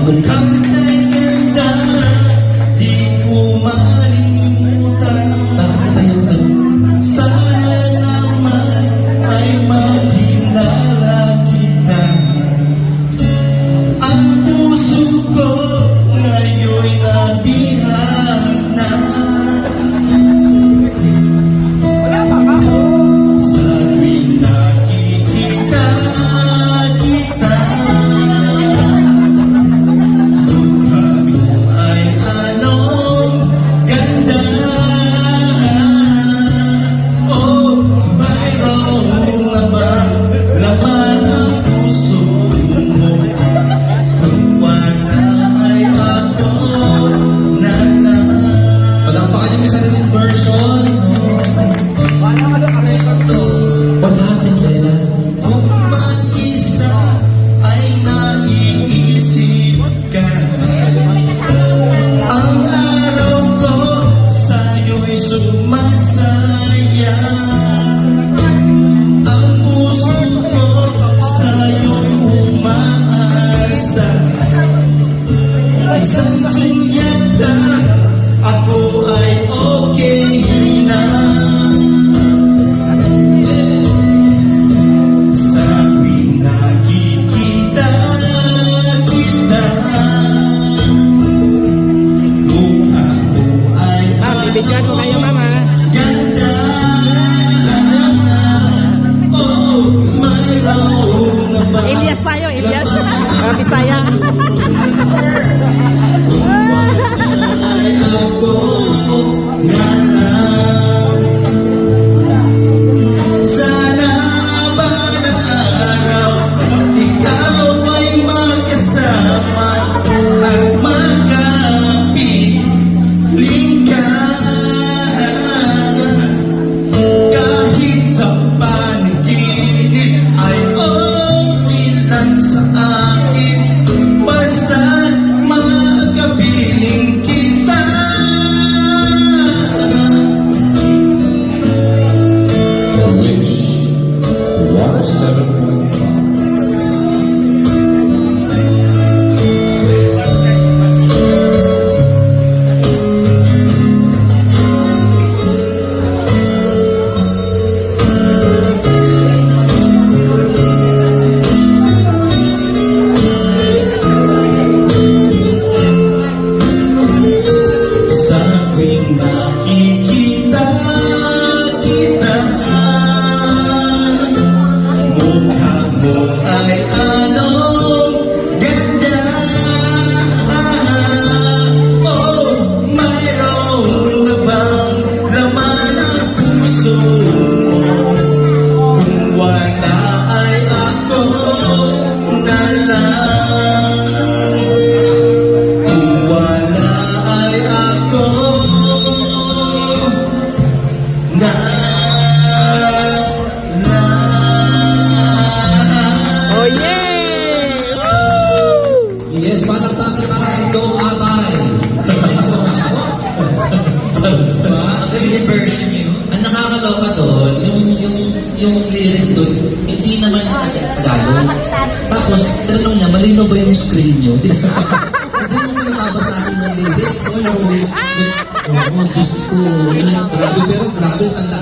Mukhang kay ganda, di ko malimutan. Sana naman ay makilala kita. Ang puso ko ngayon'y nabihag na. Sa tuwing nakikita kita, mukha mo ay anong ganda. Oh, mayroong laman ang puso mo. Kung wala ay ako na lang. Palakpakan yung sariling version. What happened, Layla? Kung mag-isa ay naiisip ka, ang araw ko sa'yo'y sumasaya. Ang puso ko sa'yo'y umaasa. Isang sunyap lang, ako ay okay na. Sa tuwing nakikita kita, mukha mo ay Bibigyan ko kayo, mama. ganda. Oh, mayroong naman Elias tayo, Elias. Bisaya. ay ako na lang. Sana balang araw ikaw ay magkasama at magkapiling ka. Kahit sa panaginip ay okay lang sa akin, basta't magkapiling kita. Which 107.5. Sa tuwing nakikita kita, mukha mo ay anong ganda. Oh, mayroong na bang laman ang puso mo? Kung wala ay ako na lang. Kung wala ay ako na lang. Oh, yeah! Woo! Yes, palakpak si Parangdong Amay. Ang sariling version yun. Ang nakakaloka doon, yung lyrics doon, hindi naman Tagalog. Tapos, tanong niya, malino ba yung screen niyo? Hindi mo nababasahin ng lyrics. Oh, Diyos ko. Grabe, pero grabe ang tandaan.